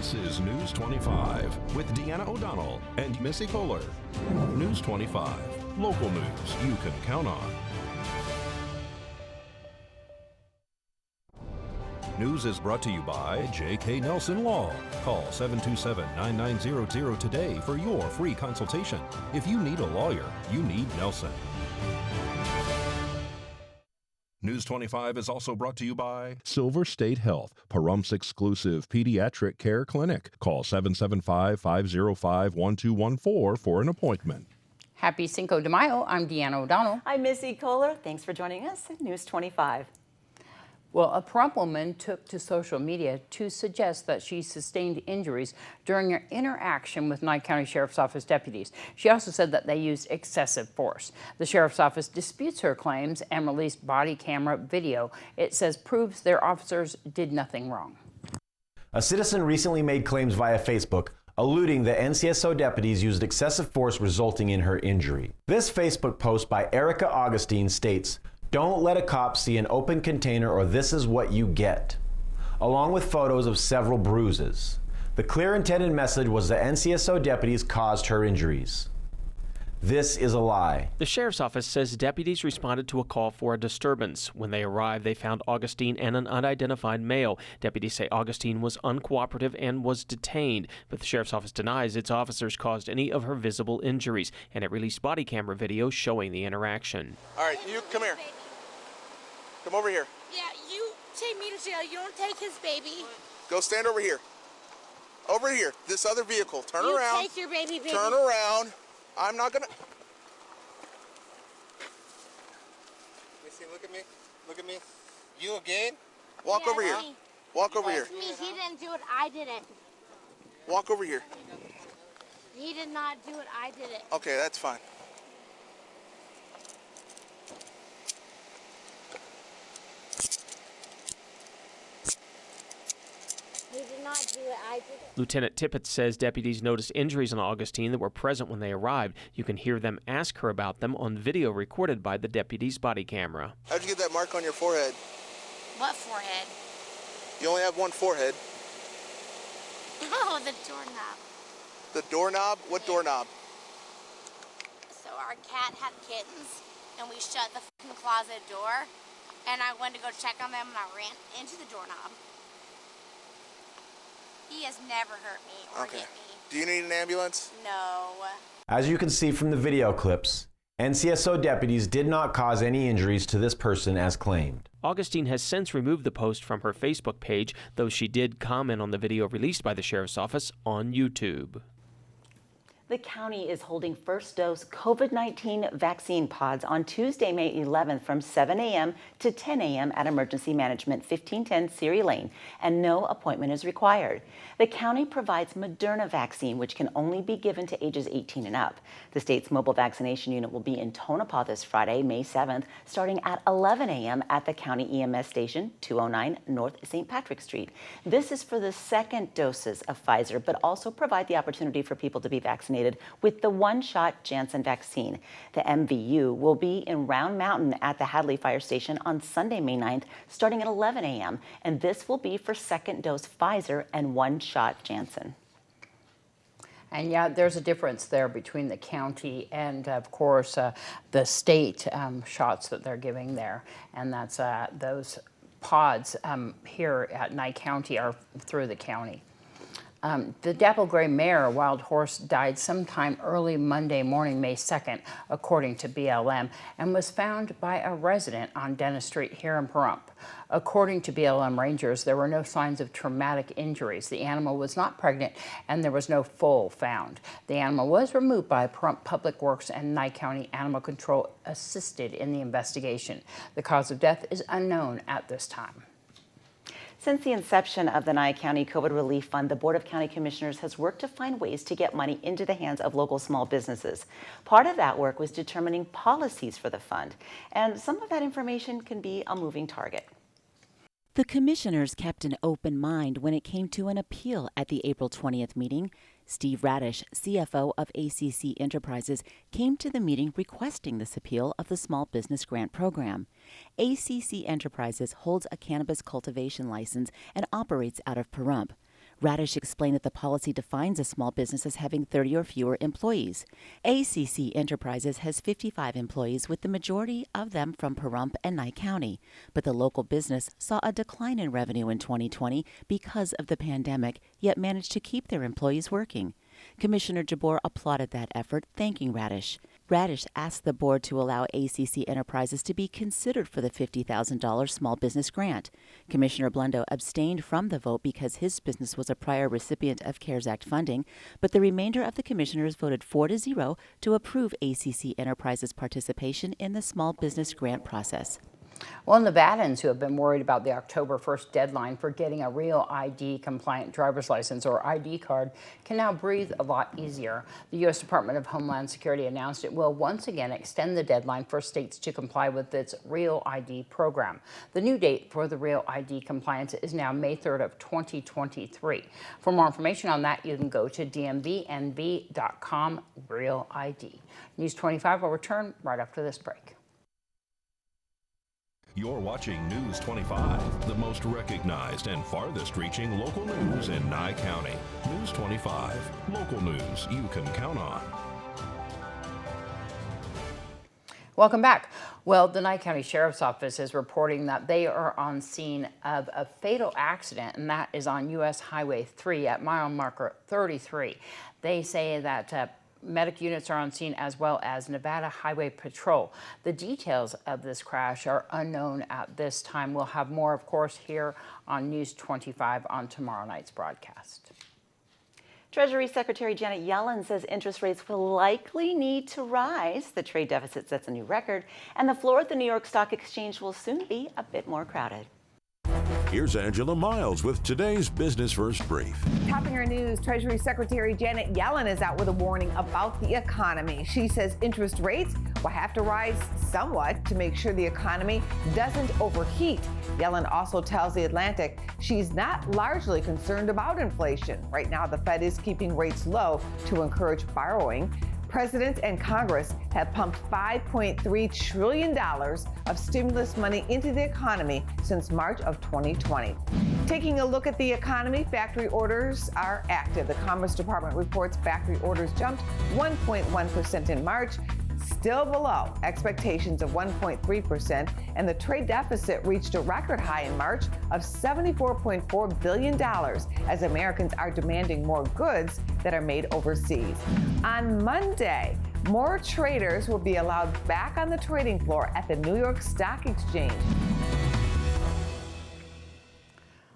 This is News 25 with Deanna O'Donnell and Missy Kohler. News 25, local news you can count on. News is brought to you by J.K. Nelson Law. Call 727-9900 today for your free consultation. If you need a lawyer, you need Nelson. News 25 is also brought to you by Silver State Health, PAHRUMP's exclusive pediatric care clinic. Call 775-505-1214 for an appointment. Happy Cinco de Mayo. I'm Deanna O'Donnell. I'm Missy Kohler. Thanks for joining us at News 25. Well, a Pahrump woman took to social media to suggest that she sustained injuries during her interaction with Nye County Sheriff's Office deputies. She also said that they used excessive force. The Sheriff's Office disputes her claims and released body camera video. It says proves their officers did nothing wrong. A citizen recently made claims via Facebook alluding that NCSO deputies used excessive force resulting in her injury. This Facebook post by Erica Augustine states, "Don't let a cop see an open container or this is what you get," along with photos of several bruises. The clear intended message was that NCSO deputies caused her injuries. This is a lie. The Sheriff's Office says deputies responded to a call for a disturbance. When they arrived, they found Augustine and an unidentified male. Deputies say Augustine was uncooperative and was detained, but the Sheriff's Office denies its officers caused any of her visible injuries, and it released body camera video showing the interaction. All right, you come here. Come over here. Yeah, you take me to jail. You don't take his baby. Go stand over here. Over here. This other vehicle. Turn around. You take your baby. Turn around. I'm not gonna. Missy, look at me. Look at me. You again? Walk over here. Walk over here. Me. He didn't do it. I did it. Walk over here. He did not do it. I did it. Okay, that's fine. He did not do it. I did it. Lieutenant Tippett says deputies noticed injuries on Augustine that were present when they arrived. You can hear them ask her about them on video recorded by the deputy's body camera. How'd you get that mark on your forehead? What forehead? You only have one forehead. Oh, the doorknob. The doorknob? What doorknob? So our cat had kittens, and we shut the fucking closet door, and I went to go check on them, and I ran into the doorknob. He has never hurt me or hit me. Do you need an ambulance? No. As you can see from the video clips, NCSO deputies did not cause any injuries to this person as claimed. Augustine has since removed the post from her Facebook page, though she did comment on the video released by the Sheriff's Office on YouTube. The county is holding first dose COVID-19 vaccine pods on Tuesday, May 11th from 7 a.m. to 10 a.m. at Emergency Management 1510 Siri Lane, and no appointment is required. The county provides Moderna vaccine, which can only be given to ages 18 and up. The state's mobile vaccination unit will be in Tonopah this Friday, May 7th, starting at 11 a.m. at the county EMS station, 209 North St. Patrick Street. This is for the second doses of Pfizer, but also provide the opportunity for people to be vaccinated with the one-shot Janssen vaccine. The MVU will be in Round Mountain at the Hadley Fire Station on Sunday, May 9th, starting at 11 a.m., and this will be for second dose Pfizer and one-shot Janssen. And yeah, there's a difference there between the county and, of course, the state shots that they're giving there. And that's those pods here at Nye County are through the county. The dapple gray mare, a wild horse, died sometime early Monday morning, May 2nd, according to BLM, and was found by a resident on Dennis Street here in Pahrump. According to BLM rangers, there were no signs of traumatic injuries. The animal was not pregnant, and there was no foal found. The animal was removed by Pahrump Public Works, and Nye County Animal Control assisted in the investigation. The cause of death is unknown at this time. Since the inception of the Nye County COVID Relief Fund, the Board of County Commissioners has worked to find ways to get money into the hands of local small businesses. Part of that work was determining policies for the fund, and some of that information can be a moving target. The commissioners kept an open mind when it came to an appeal at the April 20th meeting. Steve Radish, CFO of ACC Enterprises, came to the meeting requesting this appeal of the Small Business Grant Program. ACC Enterprises holds a cannabis cultivation license and operates out of Pahrump. Radish explained that the policy defines a small business as having 30 or fewer employees. ACC Enterprises has 55 employees, with the majority of them from PAHRUMP and Nye County. But the local business saw a decline in revenue in 2020 because of the pandemic, yet managed to keep their employees working. Commissioner Jabbour applauded that effort, thanking Radish. Radish asked the board to allow ACC Enterprises to be considered for the $50,000 small business grant. Commissioner Blundell abstained from the vote because his business was a prior recipient of CARES Act funding, but the remainder of the commissioners voted 4-0 to approve ACC Enterprises' participation in the small business grant process. Well, Nevadans who have been worried about the October 1st deadline for getting a real ID-compliant driver's license or ID card can now breathe a lot easier. The U.S. Department of Homeland Security announced it will once again extend the deadline for states to comply with its Real ID program. The new date for the Real ID compliance is now May 3rd of 2023. For more information on that, you can go to dmvnv.com Real ID. News 25 will return right after this break. You're watching News 25, the most recognized and farthest-reaching local news in Nye County. News 25, local news you can count on. Welcome back. Well, the Nye County Sheriff's Office is reporting that they are on scene of a fatal accident, and that is on U.S. Highway 3 at mile marker 33. They say that medic units are on scene, as well as Nevada Highway Patrol. The details of this crash are unknown at this time. We'll have more, of course, here on News 25 on tomorrow night's broadcast. Treasury Secretary Janet Yellen says interest rates will likely need to rise. The trade deficit sets a new record, and the floor at the New York Stock Exchange will soon be a bit more crowded. Here's Angela Miles with today's Business First Brief. Topping our news, Treasury Secretary Janet Yellen is out with a warning about the economy. She says interest rates will have to rise somewhat to make sure the economy doesn't overheat. Yellen also tells The Atlantic she's not largely concerned about inflation. Right now, the Fed is keeping rates low to encourage borrowing. President and Congress have pumped $5.3 trillion of stimulus money into the economy since March of 2020. Taking a look at the economy, factory orders are active. The Commerce Department reports factory orders jumped 1.1% in March, still below expectations of 1.3%, and the trade deficit reached a record high in March of $74.4 billion as Americans are demanding more goods that are made overseas. On Monday, more traders will be allowed back on the trading floor at the New York Stock Exchange.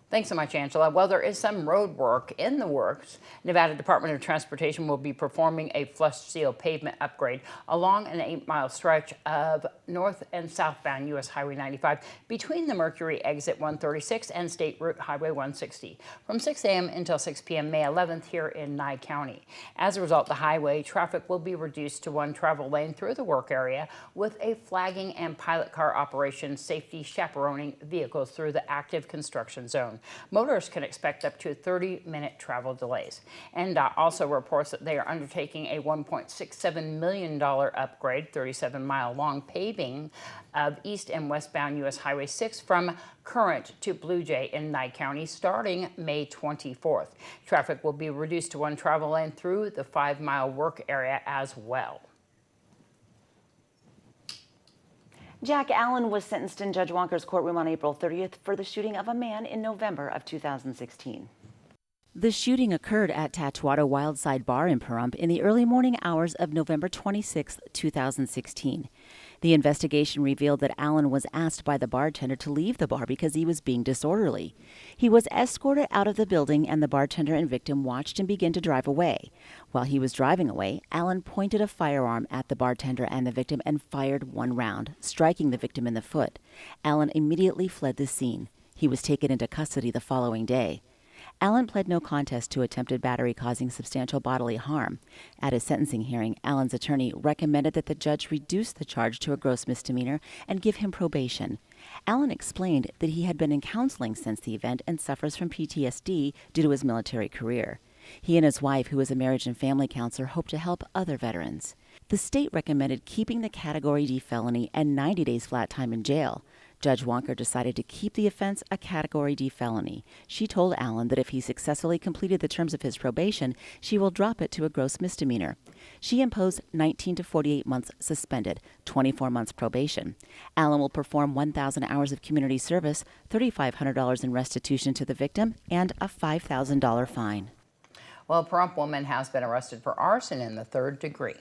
Thanks so much, Angela. Well, there is some road work in the works. Nevada Department of Transportation will be performing a flush seal pavement upgrade along an 8-mile stretch of north and southbound U.S. Highway 95 between the Mercury Exit 136 and State Route Highway 160 from 6 a.m. until 6 p.m. May 11th here in Nye County. As a result, the highway traffic will be reduced to one travel lane through the work area with a flagging and pilot car operation safety chaperoning vehicles through the active construction zone. Motorists can expect up to 30-minute travel delays. NDOT also reports that they are undertaking a $1.67 million upgrade, 37-mile-long paving of east and westbound U.S. Highway 6 from Current to Blue Jay in Nye County starting May 24th. Traffic will be reduced to one travel lane through the 5-mile work area as well. Jack Allen was sentenced in Judge Wonker's courtroom on April 30th for the shooting of a man in November of 2016. The shooting occurred at Tatuado Wildside Bar in PAHRUMP in the early morning hours of November 26, 2016. The investigation revealed that Allen was asked by the bartender to leave the bar because he was being disorderly. He was escorted out of the building, and the bartender and victim watched him begin to drive away. While he was driving away, Allen pointed a firearm at the bartender and the victim and fired one round, striking the victim in the foot. Allen immediately fled the scene. He was taken into custody the following day. Allen pled no contest to attempted battery causing substantial bodily harm. At his sentencing hearing, Allen's attorney recommended that the judge reduce the charge to a gross misdemeanor and give him probation. Allen explained that he had been in counseling since the event and suffers from PTSD due to his military career. He and his wife, who is a marriage and family counselor, hope to help other veterans. The state recommended keeping the Category D felony and 90 days flat time in jail. Judge Wonker decided to keep the offense a Category D felony. She told Allen that if he successfully completed the terms of his probation, she will drop it to a gross misdemeanor. She imposed 19 to 48 months suspended, 24 months probation. Allen will perform 1,000 hours of community service, $3,500 in restitution to the victim, and a $5,000 fine. Well, a PAHRUMP woman has been arrested for arson in the 3rd degree.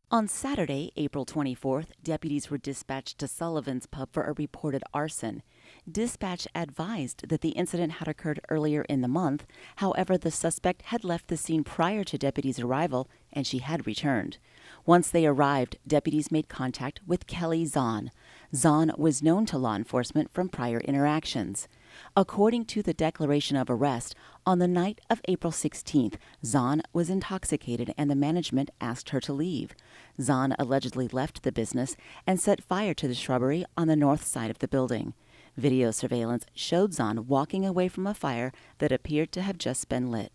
On Saturday, April 24th, deputies were dispatched to Sullivan's Pub for a reported arson. Dispatch advised that the incident had occurred earlier in the month. However, the suspect had left the scene prior to deputies' arrival, and she had returned. Once they arrived, deputies made contact with Kelly Zahn. Zahn was known to law enforcement from prior interactions. According to the declaration of arrest, on the night of April 16th, Zahn was intoxicated and the management asked her to leave. Zahn allegedly left the business and set fire to the shrubbery on the north side of the building. Video surveillance showed Zahn walking away from a fire that appeared to have just been lit.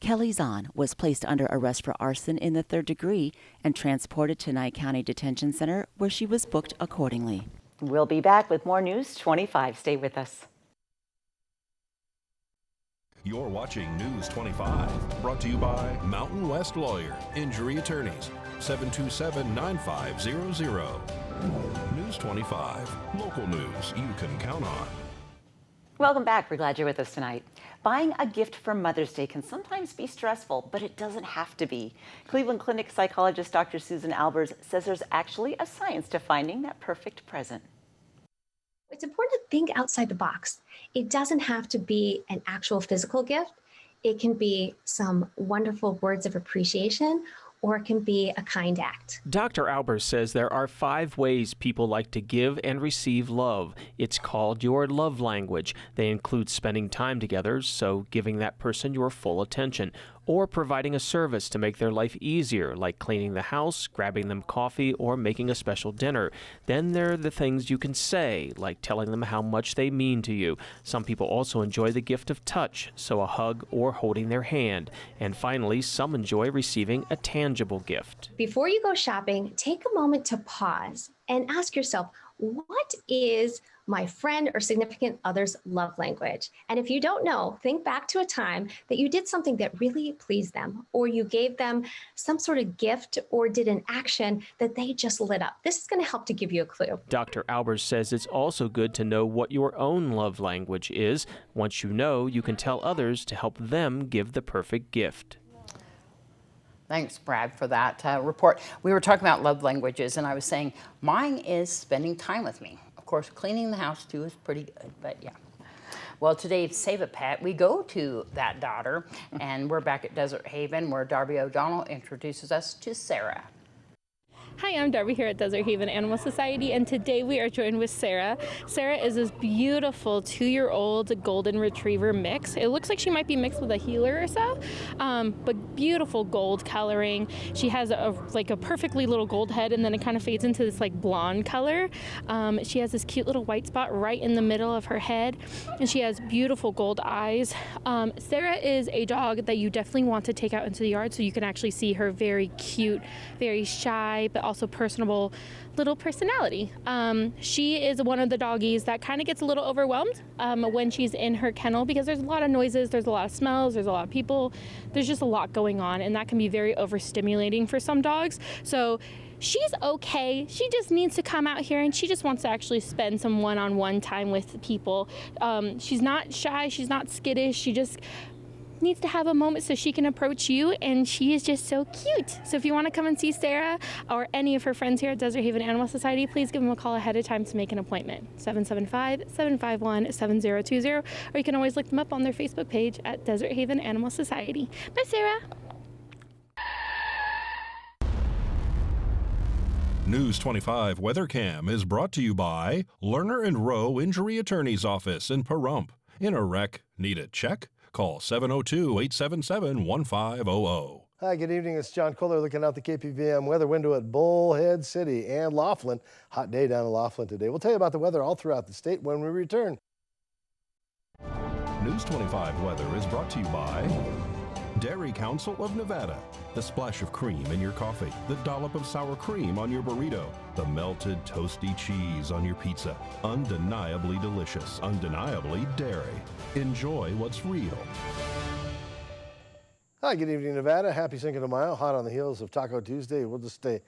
Kelly Zahn was placed under arrest for arson in the 3rd degree and transported to Nye County Detention Center, where she was booked accordingly. We'll be back with more News 25. Stay with us. You're watching News 25, brought to you by Mountain West Lawyer, Injury Attorneys, 727-9500. News 25, local news you can count on. Welcome back. We're glad you're with us tonight. Buying a gift for Mother's Day can sometimes be stressful, but it doesn't have to be. Cleveland Clinic psychologist Dr. Susan Albers says there's actually a science to finding that perfect present. It's important to think outside the box. It doesn't have to be an actual physical gift. It can be some wonderful words of appreciation, or it can be a kind act. Dr. Albers says there are 5 ways people like to give and receive love. It's called your love language. They include spending time together, so giving that person your full attention, or providing a service to make their life easier, like cleaning the house, grabbing them coffee, or making a special dinner. Then there are the things you can say, like telling them how much they mean to you. Some people also enjoy the gift of touch, so a hug or holding their hand. And finally, some enjoy receiving a tangible gift. Before you go shopping, take a moment to pause and ask yourself, what is my friend or significant other's love language? And if you don't know, think back to a time that you did something that really pleased them, or you gave them some sort of gift or did an action that they just lit up. This is going to help to give you a clue. Dr. Albers says it's also good to know what your own love language is. Once you know, you can tell others to help them give the perfect gift. Thanks, Brad, for that report. We were talking about love languages, and I was saying mine is spending time with me. Of course, cleaning the house, too, is pretty good, but yeah. Well, today, Save a Pet, we go to that daughter, and we're back at Desert Haven, where Darbie O'Donnell introduces us to Sarah. Hi, I'm Darbie here at Desert Haven Animal Society, and today we are joined with Sarah. Sarah is this beautiful 2-year-old golden retriever mix. It looks like she might be mixed with a heeler or so, but beautiful gold coloring. She has a perfectly little gold head, and then it kind of fades into this blonde color. She has this cute little white spot right in the middle of her head, and she has beautiful gold eyes. Sarah is a dog that you definitely want to take out into the yard so you can actually see her very cute, very shy, but also personable little personality. She is one of the doggies that kind of gets a little overwhelmed when she's in her kennel, because there's a lot of noises, there's a lot of smells, there's a lot of people, there's just a lot going on, and that can be very overstimulating for some dogs. So she's okay. She just needs to come out here, and she just wants to actually spend some one-on-one time with people. She's not shy, she's not skittish, she just needs to have a moment so she can approach you, and she is just so cute. So if you want to come and see Sarah or any of her friends here at Desert Haven Animal Society, please give them a call ahead of time to make an appointment. 775-751-7020, or you can always look them up on their Facebook page at Desert Haven Animal Society. Bye, Sarah. News 25 Weather Cam is brought to you by Lerner and Rowe Injury Attorney's Office in Pahrump. In a wreck, need a check? Call 702-877-1500. Hi, good evening. It's John Kohler looking out the KPVM weather window at Bullhead City and Laughlin. Hot day down in Laughlin today. We'll tell you about the weather all throughout the state when we return. News 25 weather is brought to you by Dairy Council of Nevada. The splash of cream in your coffee, the dollop of sour cream on your burrito, the melted toasty cheese on your pizza. Undeniably delicious, undeniably dairy. Enjoy what's real. Hi, good evening, Nevada. Happy Cinco de Mayo. Hot on the heels of Taco Tuesday. We'll just stay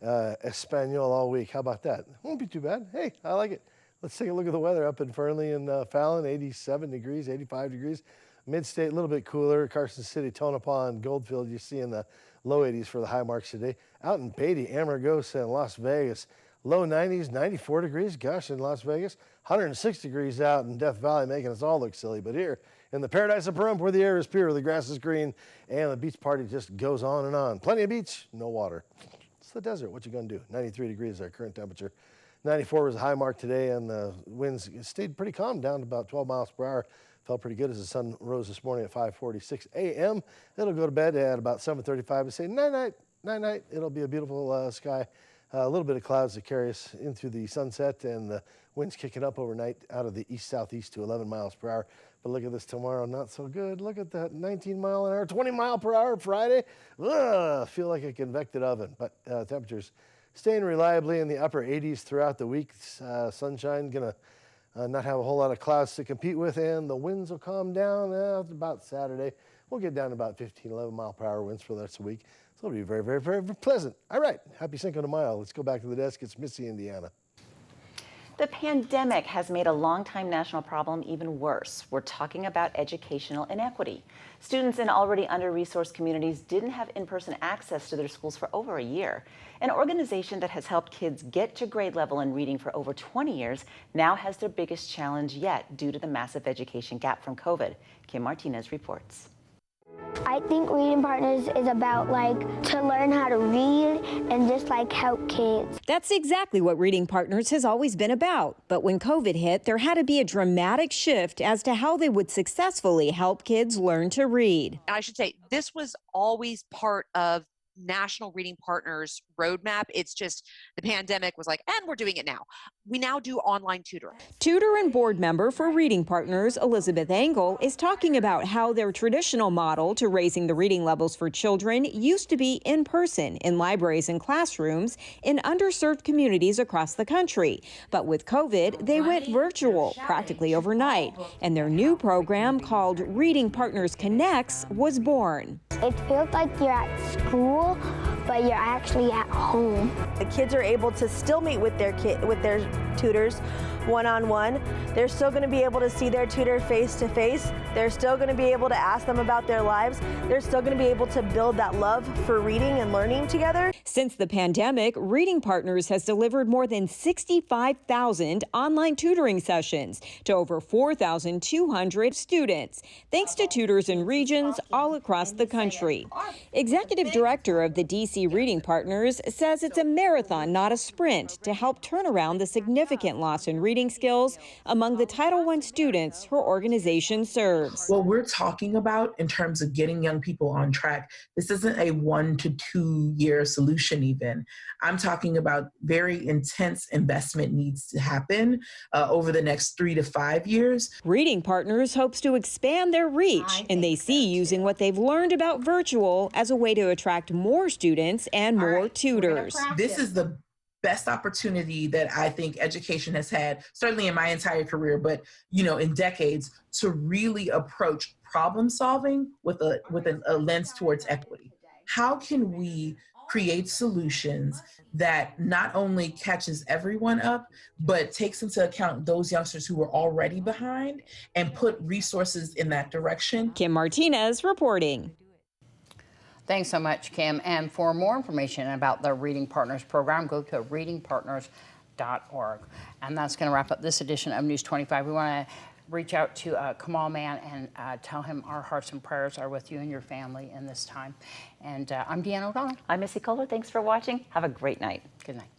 Espanol all week. How about that? Won't be too bad. Hey, I like it. Let's take a look at the weather up in Fernley and Fallon. 87 degrees, 85 degrees. Mid-state, a little bit cooler. Carson City, Tonopah, and Goldfield, you see in the low 80s for the high marks today. Out in Beatty, Amargosa, and Las Vegas, low 90s, 94 degrees. Gosh, in Las Vegas, 106 degrees out in Death Valley, making us all look silly. But here in the paradise of PAHRUMP, where the air is pure, the grass is green, and the beach party just goes on and on. Plenty of beach, no water. It's the desert. What you gonna do? 93 degrees, our current temperature. 94 was a high mark today, and the winds stayed pretty calm, down to about 12 miles per hour. Felt pretty good as the sun rose this morning at 5:46 a.m. It'll go to bed at about 7:35 and say night-night, night-night. It'll be a beautiful sky. A little bit of clouds that carry us into the sunset, and the winds kicking up overnight out of the east-southeast to 11 miles per hour. But look at this tomorrow, not so good. Look at that, 19 mile an hour, 20 mile per hour Friday. Ugh, feel like a convected oven. But temperatures staying reliably in the upper 80s throughout the week. Sunshine gonna not have a whole lot of clouds to compete with, and the winds will calm down about Saturday. We'll get down to about 15, 11 mile per hour winds for the rest of the week. So it'll be very, very, very pleasant. All right, happy Cinco de Mayo. Let's go back to the desk. It's Missy, Indiana. The pandemic has made a longtime national problem even worse. We're talking about educational inequity. Students in already under-resourced communities didn't have in-person access to their schools for over a year. An organization that has helped kids get to grade level in reading for over 20 years now has their biggest challenge yet due to the massive education gap from COVID. Kim Martinez reports. I think Reading Partners is about to learn how to read and just help kids. That's exactly what Reading Partners has always been about. But when COVID hit, there had to be a dramatic shift as to how they would successfully help kids learn to read. I should say this was always part of National Reading Partners roadmap. It's just the pandemic was like, and we're doing it now. We now do online tutoring. Tutor and board member for Reading Partners, Elizabeth Engel, is talking about how their traditional model to raising the reading levels for children used to be in person in libraries and classrooms in underserved communities across the country. But with COVID, they went virtual practically overnight, and their new program called Reading Partners Connects was born. It feels like you're at school, but you're actually at home. The kids are able to still meet with their tutors one-on-one. They're still going to be able to see their tutor face-to-face. They're still going to be able to ask them about their lives. They're still going to be able to build that love for reading and learning together. Since the pandemic, Reading Partners has delivered more than 65,000 online tutoring sessions to over 4,200 students, thanks to tutors in regions all across the country. Executive Director of the DC Reading Partners says it's a marathon, not a sprint, to help turn around the significant loss in reading skills among the Title I students her organization serves. What we're talking about in terms of getting young people on track, this isn't a 1 to 2 year solution even. I'm talking about very intense investment needs to happen over the next 3 to 5 years. Reading Partners hopes to expand their reach, and they see using what they've learned about virtual as a way to attract more students and more tutors. This is the best opportunity that I think education has had, certainly in my entire career, but in decades, to really approach problem solving with a lens towards equity. How can we create solutions that not only catches everyone up, but takes into account those youngsters who are already behind and put resources in that direction? Kim Martinez reporting. Thanks so much, Kim. And for more information about the Reading Partners program, go to readingpartners.org. And that's going to wrap up this edition of News 25. We want to reach out to Kamal Mann and tell him our hearts and prayers are with you and your family in this time. And I'm Deanna O'Donnell. I'm Missy Kohler. Thanks for watching. Have a great night. Good night.